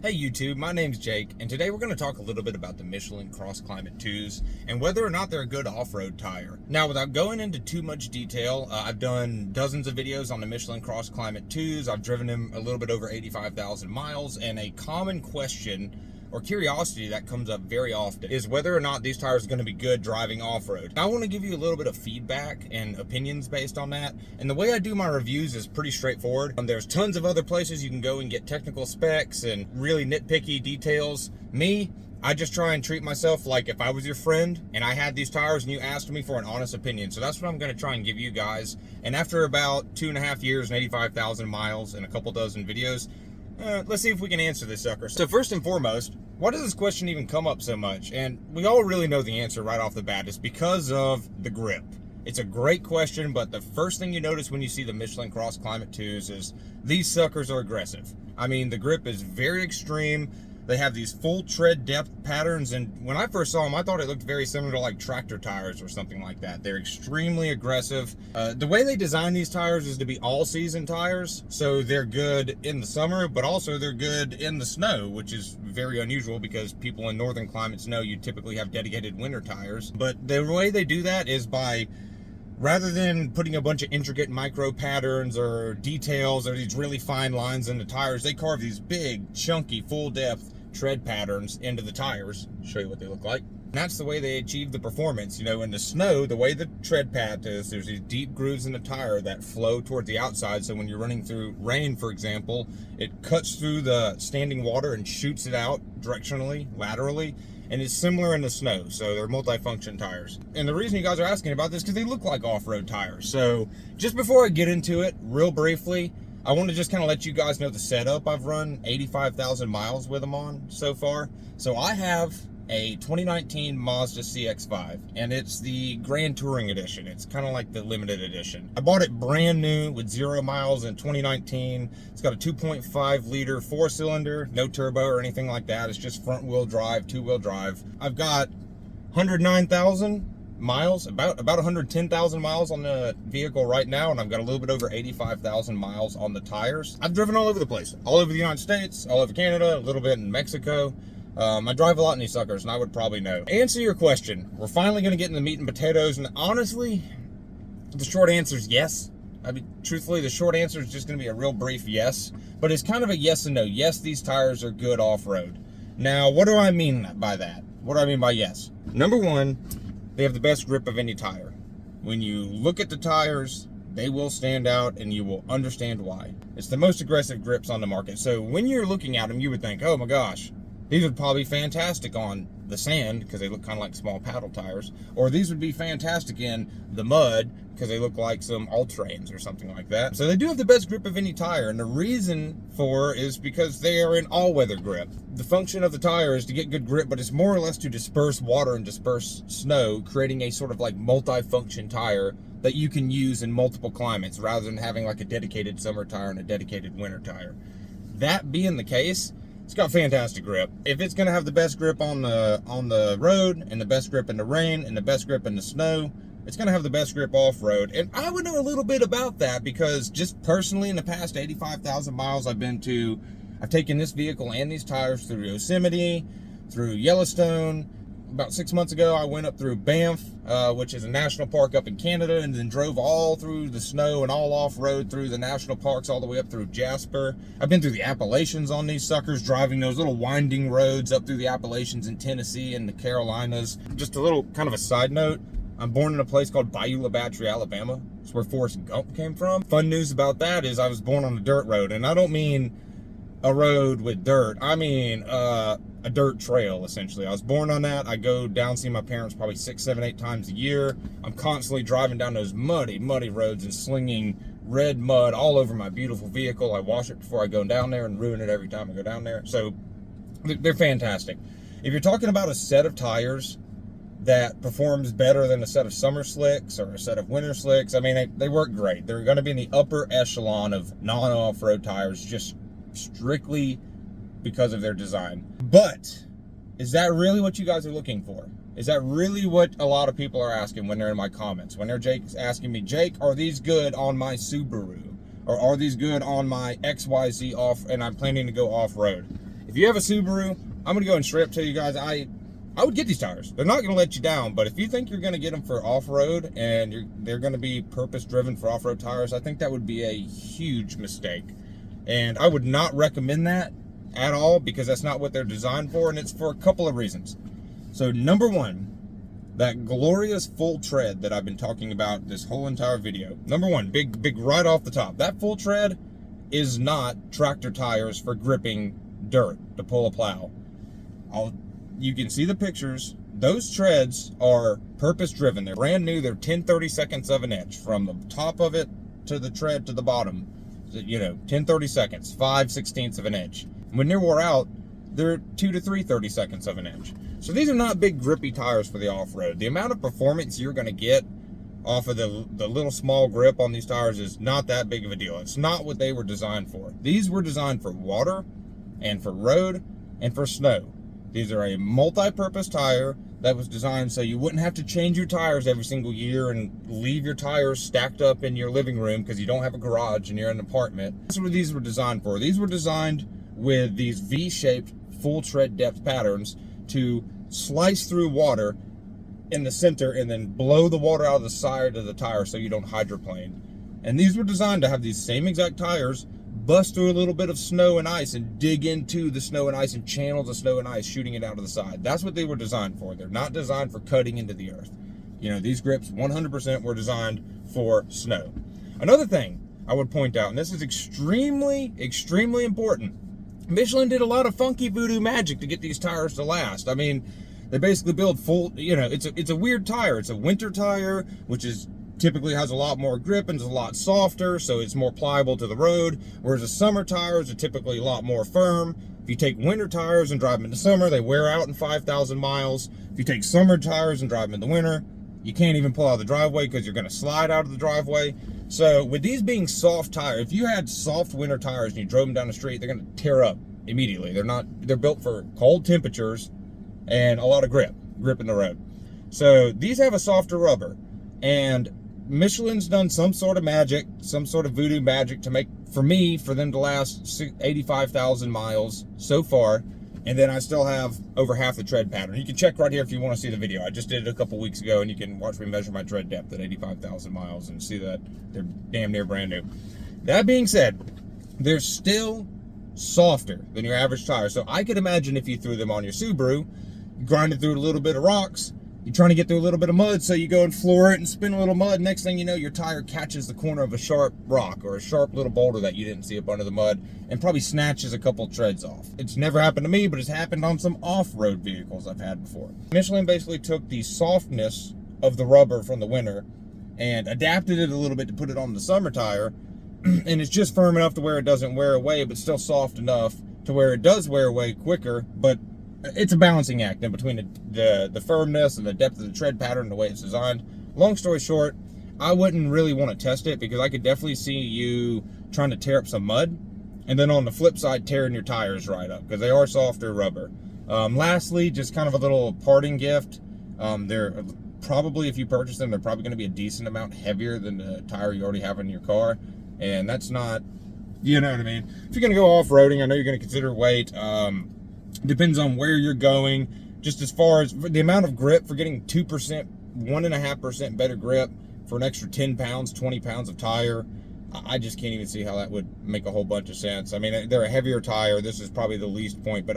Hey YouTube, my name's Jake, and today we're going to talk a little bit about the Michelin Crossclimate 2s and whether or not they're a good off-road tire. Now, without going into too much detail, I've done dozens of videos on the Michelin Crossclimate 2s. I've driven them a little bit over 85,000 miles, and a common question or curiosity that comes up very often is whether or not these tires are going to be good driving off-road. I want to give you a little bit of feedback and opinions based on that, and the way I do my reviews is pretty straightforward. There's tons of other places you can go and get technical specs and really nitpicky details. I just try and treat myself like if I was your friend and I had these tires and you asked me for an honest opinion. So that's what I'm going to try and give you guys. And after about 2.5 years and 85,000 miles and a couple dozen videos, let's see if we can answer this sucker. So first and foremost, why does this question even come up so much? And we all really know the answer right off the bat. It's because of the grip. It's a great question, but the first thing you notice when you see the Michelin Crossclimate 2s is these suckers are aggressive. I mean, the grip is very extreme. They have these full tread depth patterns, and when I first saw them, I thought it looked very similar to like tractor tires or something like that. They're extremely aggressive. The way they design these tires is to be all-season tires, so they're good in the summer, but also they're good in the snow, which is very unusual because people in northern climates know you typically have dedicated winter tires. But the way they do that is by, rather than putting a bunch of intricate micro patterns or details or these really fine lines in the tires, they carve these big, chunky, full-depth tread patterns into the tires. Show you what they look like. And that's the way they achieve the performance. You know, in the snow, the way the tread pad is, there's these deep grooves in the tire that flow toward the outside. So when you're running through rain, for example, it cuts through the standing water and shoots it out directionally, laterally. And it's similar in the snow, so they're multi-function tires. And the reason you guys are asking about this is because they look like off-road tires. So just before I get into it, real briefly, I want to just kind of let you guys know the setup I've run 85,000 miles with them on so far. So I have a 2019 Mazda CX-5, and it's the Grand Touring Edition. It's kind of like the limited edition. I bought it brand new with 0 miles in 2019. It's got a 2.5 liter 4-cylinder, no turbo or anything like that. It's just front wheel drive, 2-wheel drive. I've got 109,000 miles, about 110,000 miles on the vehicle right now, and I've got a little bit over 85,000 miles on the tires. I've driven all over the place, all over the United States, all over Canada, a little bit in Mexico. I drive a lot in these suckers, and I would probably know. To answer your question, we're finally going to get in the meat and potatoes, and honestly, the short answer is yes. I mean, truthfully, the short answer is just going to be a real brief yes, but it's kind of a yes and no. Yes, these tires are good off-road. Now, what do I mean by that? What do I mean by yes? Number one, they have the best grip of any tire. When you look at the tires, they will stand out and you will understand why. It's the most aggressive grips on the market. So when you're looking at them, you would think, oh my gosh, these would probably be fantastic on the sand because they look kind of like small paddle tires. Or these would be fantastic in the mud because they look like some all-terrains or something like that. So they do have the best grip of any tire, and the reason for is because they are an all-weather grip. The function of the tire is to get good grip, but it's more or less to disperse water and disperse snow, creating a sort of like multi-function tire that you can use in multiple climates rather than having like a dedicated summer tire and a dedicated winter tire. That being the case, it's got fantastic grip. If it's going to have the best grip on the road and the best grip in the rain and the best grip in the snow, it's going to have the best grip off-road. And I would know a little bit about that because just personally in the past 85,000 miles I've taken this vehicle and these tires through Yosemite, through Yellowstone. About 6 months ago, I went up through Banff, which is a national park up in Canada, and then drove all through the snow and all off-road through the national parks all the way up through Jasper. I've been through the Appalachians on these suckers, driving those little winding roads up through the Appalachians in Tennessee and the Carolinas. Just a little kind of a side note, I'm born in a place called Bayou La Battery, Alabama. It's where Forrest Gump came from. Fun news about that is I was born on a dirt road, and I don't mean a road with dirt. I mean a dirt trail, essentially. I was born on that. I go down see my parents probably 6, 7, 8 times a year. I'm constantly driving down those muddy roads and slinging red mud all over my beautiful vehicle. I wash it before I go down there and ruin it every time I go down there. So they're fantastic. If you're talking about a set of tires that performs better than a set of summer slicks or a set of winter slicks, I mean, they work great. They're going to be in the upper echelon of non-off-road tires, just strictly because of their design. But is that really what you guys are looking for? Is that really what a lot of people are asking when they're in my comments? When they're asking me, Jake, are these good on my Subaru? Or are these good on my XYZ off and I'm planning to go off-road? If you have a Subaru, I'm gonna go and straight up tell you guys, I would get these tires. They're not gonna let you down, but if you think you're gonna get them for off-road and they're gonna be purpose-driven for off-road tires, I think that would be a huge mistake. And I would not recommend that at all, because that's not what they're designed for, and it's for a couple of reasons. So number one, that glorious full tread that I've been talking about this whole entire video. Number one, big right off the top, that full tread is not tractor tires for gripping dirt to pull a plow. You can see the pictures. Those treads are purpose driven. They're brand new. They're 10/32 of an inch from the top of it to the tread to the bottom. 10/32, 5/16 of an inch. When they're wore out, they're 2 to 3/32 of an inch. So these are not big grippy tires for the off-road. The amount of performance you're going to get off of the little small grip on these tires is not that big of a deal. It's not what they were designed for. These were designed for water and for road and for snow. These are a multi-purpose tire that was designed so you wouldn't have to change your tires every single year and leave your tires stacked up in your living room because you don't have a garage and you're in an apartment. That's what these were designed for. These were designed with these V-shaped full tread depth patterns to slice through water in the center and then blow the water out of the side of the tire so you don't hydroplane. And these were designed to have these same exact tires bust through a little bit of snow and ice and dig into the snow and ice and channel the snow and ice, shooting it out of the side. That's what they were designed for. They're not designed for cutting into the earth. These grips 100% were designed for snow. Another thing I would point out, and this is extremely, extremely important, Michelin did a lot of funky voodoo magic to get these tires to last. I mean, they basically build full, it's a weird tire. It's a winter tire, which is typically has a lot more grip and is a lot softer, so it's more pliable to the road, whereas the summer tires are typically a lot more firm. If you take winter tires and drive them in the summer, they wear out in 5,000 miles. If you take summer tires and drive them in the winter, you can't even pull out of the driveway because you're going to slide out of the driveway. So with these being soft tires, if you had soft winter tires and you drove them down the street, they're going to tear up immediately. They're built for cold temperatures and a lot of grip in the road. So these have a softer rubber, and Michelin's done some sort of magic, some sort of voodoo magic to make, for them to last 85,000 miles so far. And then I still have over half the tread pattern. You can check right here if you want to see the video. I just did it a couple weeks ago, and you can watch me measure my tread depth at 85,000 miles and see that they're damn near brand new. That being said, they're still softer than your average tire. So I could imagine if you threw them on your Subaru, you grind it through a little bit of rocks, you're trying to get through a little bit of mud, so you go and floor it and spin a little mud. Next thing you know, your tire catches the corner of a sharp rock or a sharp little boulder that you didn't see up under the mud and probably snatches a couple treads off. It's never happened to me, but it's happened on some off-road vehicles I've had before. Michelin basically took the softness of the rubber from the winter and adapted it a little bit to put it on the summer tire, and it's just firm enough to where it doesn't wear away, but still soft enough to where it does wear away quicker. But it's a balancing act in between the firmness and the depth of the tread pattern and the way it's designed. Long story short, I wouldn't really want to test it because I could definitely see you trying to tear up some mud, and then on the flip side, tearing your tires right up because they are softer rubber. Lastly, just kind of a little parting gift. They're probably, if you purchase them, they're probably going to be a decent amount heavier than the tire you already have in your car. And that's not, you know what I mean? If you're going to go off-roading, I know you're going to consider weight. Depends on where you're going. Just as far as the amount of grip for getting 2%, 1.5% better grip for an extra 10 pounds, 20 pounds of tire, I just can't even see how that would make a whole bunch of sense. I mean, they're a heavier tire. This is probably the least point, but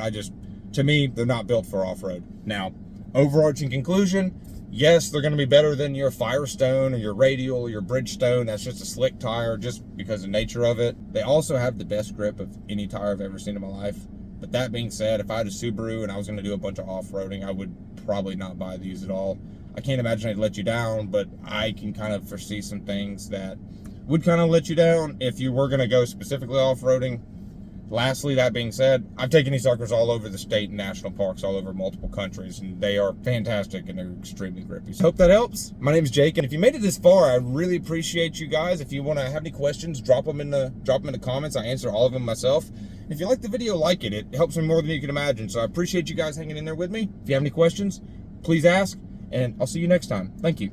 to me, they're not built for off-road. Now, overarching conclusion, yes, they're going to be better than your Firestone or your Radial or your Bridgestone. That's just a slick tire just because of the nature of it. They also have the best grip of any tire I've ever seen in my life. But that being said, if I had a Subaru and I was going to do a bunch of off-roading, I would probably not buy these at all. I can't imagine I'd let you down, but I can kind of foresee some things that would kind of let you down if you were going to go specifically off-roading. Lastly, that being said, I've taken these suckers all over the state and national parks all over multiple countries, and they are fantastic and they're extremely grippy. So hope that helps. My name is Jake, and if you made it this far, I really appreciate you guys. If you want to have any questions, drop them in the comments. I answer all of them myself. If you like the video, like it. It helps me more than you can imagine. So I appreciate you guys hanging in there with me. If you have any questions, please ask, and I'll see you next time. Thank you.